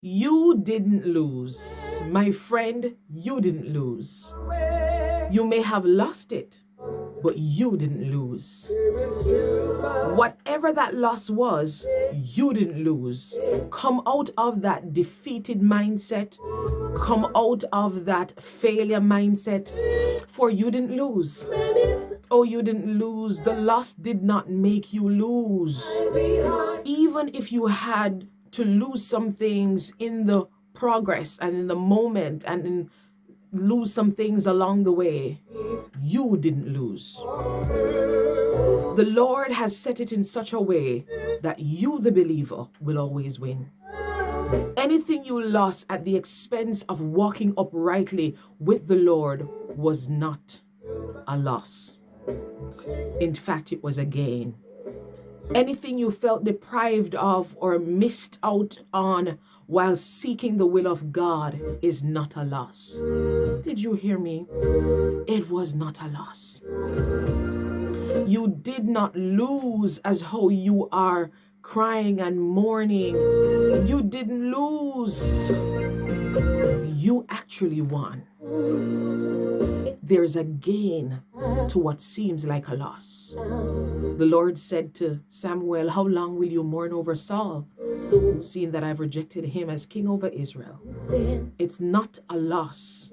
You didn't lose. My friend, you didn't lose. You may have lost it, but you didn't lose. Whatever that loss was, you didn't lose. Come out of that defeated mindset. Come out of that failure mindset, for you didn't lose. Oh, you didn't lose. The loss did not make you lose. Even if you had to lose some things in the progress and in the moment and lose some things along the way, you didn't lose. The Lord has set it in such a way that you, the believer, will always win. Anything you lost at the expense of walking uprightly with the Lord was not a loss. In fact, it was a gain. Anything you felt deprived of or missed out on while seeking the will of God is not a loss. Did you hear me? It was not a loss. You did not lose as how you are crying and mourning. You didn't lose. You actually won. There's a gain to what seems like a loss. The Lord said to Samuel, how long will you mourn over Saul, seeing that I've rejected him as king over Israel? It's not a loss.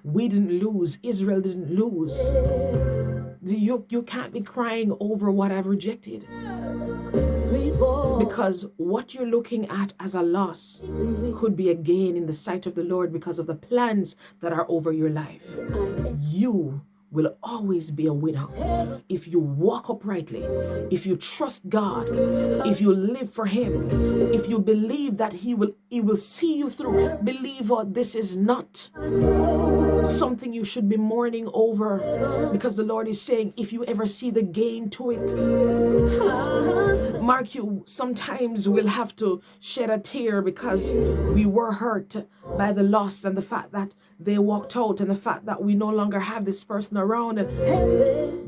We didn't lose. Israel didn't lose. You can't be crying over what I've rejected. Because what you're looking at as a loss could be a gain in the sight of the Lord because of the plans that are over your life. You will always be a winner if you walk uprightly, if you trust God, if you live for Him, if you believe that He will see you through. Believer, this is not something you should be mourning over, because the Lord is saying, if you ever see the gain to it, mark you, sometimes we'll have to shed a tear because we were hurt by the loss and the fact that they walked out and the fact that we no longer have this person around.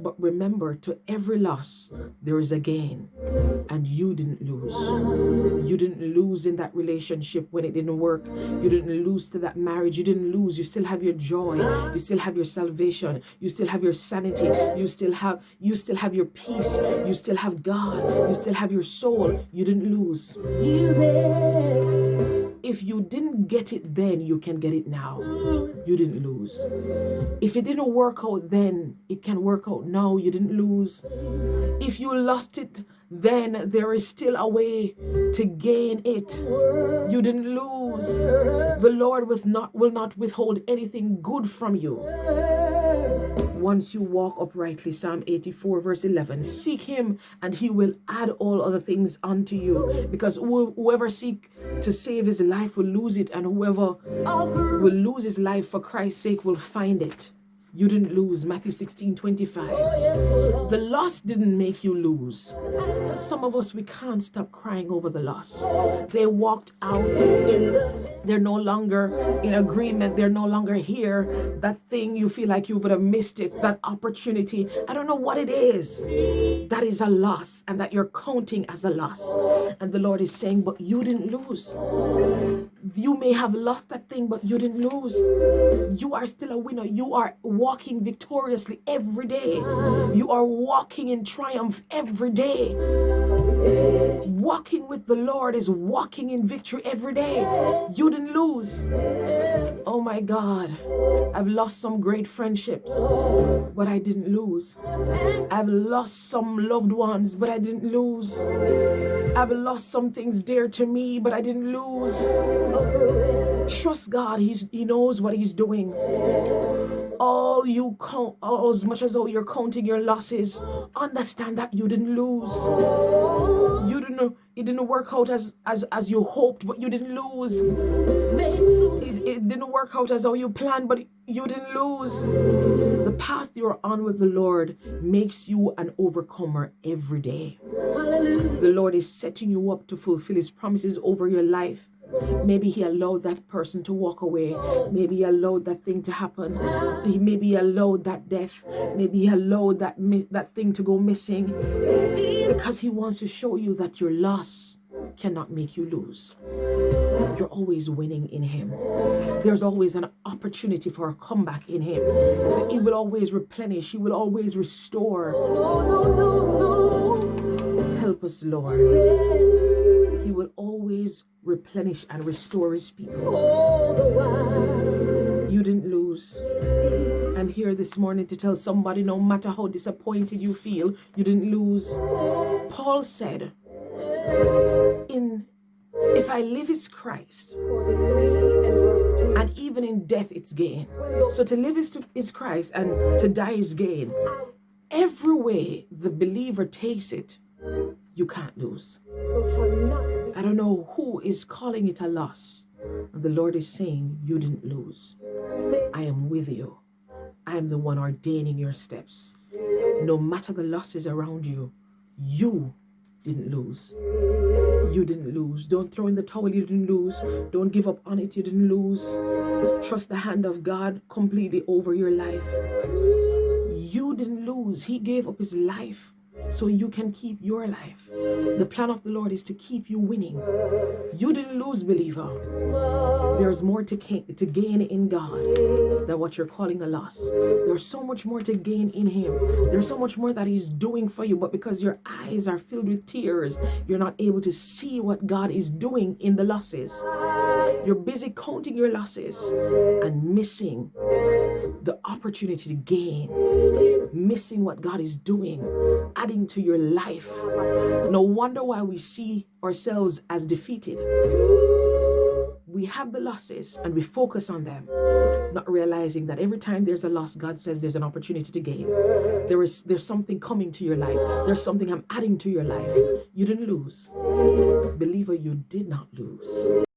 But remember, to every loss, there is a gain. And you didn't lose. You didn't lose in that relationship when it didn't work. You didn't lose to that marriage. You didn't lose. You still have your joy. You still have your salvation. You still have your sanity. You still have your peace. You still have God. You still have your soul. You didn't lose. If you didn't get it then, you can get it now. You didn't lose. If it didn't work out then, it can work out now. You didn't lose. If you lost it then, there is still a way to gain it. You didn't lose. The Lord will not withhold anything good from you once you walk uprightly. Psalm 84 verse 11. Seek Him and He will add all other things unto you, because whoever seek to save his life will lose it, and whoever will lose his life for Christ's sake will find it. You didn't lose. Matthew 16:25. The loss didn't make you lose. Some of us, we can't stop crying over the loss. They walked out. They're no longer in agreement. They're no longer here. That thing, you feel like you would have missed it. That opportunity. I don't know what it is. That is a loss, and that you're counting as a loss. And the Lord is saying, but you didn't lose. You may have lost that thing, but you didn't lose. You are still a winner. You are walking victoriously every day. You are walking in triumph every day. Walking with the Lord is walking in victory every day. You didn't lose. Oh my God. I've lost some great friendships, but I didn't lose. I've lost some loved ones, but I didn't lose. I've lost some things dear to me, but I didn't lose. Trust God. He knows what He's doing. All you count, as much as though you're counting your losses, understand that you didn't lose. It didn't work out as you hoped, but you didn't lose. It didn't work out as how you planned, but you didn't lose. The path you're on with the Lord makes you an overcomer every day. The Lord is setting you up to fulfill His promises over your life. Maybe He allowed that person to walk away. Maybe He allowed that thing to happen. Maybe He allowed that death. Maybe He allowed that thing to go missing, because He wants to show you that your loss cannot make you lose. You're always winning in him. There's always an opportunity for a comeback in him. He will always replenish. He will always restore. Help us, Lord. He will always replenish and restore his people. You didn't lose. I'm here this morning to tell somebody, no matter how disappointed you feel, you didn't lose. Paul said, if I live is Christ, and even in death it's gain. So to live is Christ, and to die is gain. Every way the believer takes it, you can't lose. I don't know who is calling it a loss. And the Lord is saying, you didn't lose. I am with you. I am the one ordaining your steps. No matter the losses around you, you didn't lose. You didn't lose. Don't throw in the towel. You didn't lose. Don't give up on it. You didn't lose. Trust the hand of God completely over your life. You didn't lose. He gave up his life so you can keep your life. The plan of the Lord is to keep you winning. You didn't lose, believer. There's more to gain in God than what you're calling a loss. There's so much more to gain in him. There's so much more that he's doing for you, but because your eyes are filled with tears, you're not able to see what God is doing in the losses. You're busy counting your losses and missing the opportunity to gain, missing what God is doing, adding to your life. No wonder why we see ourselves as defeated. We have the losses and we focus on them, not realizing that every time there's a loss, God says there's an opportunity to gain. There's something coming to your life. There's something I'm adding to your life. You didn't lose. Believer, you did not lose.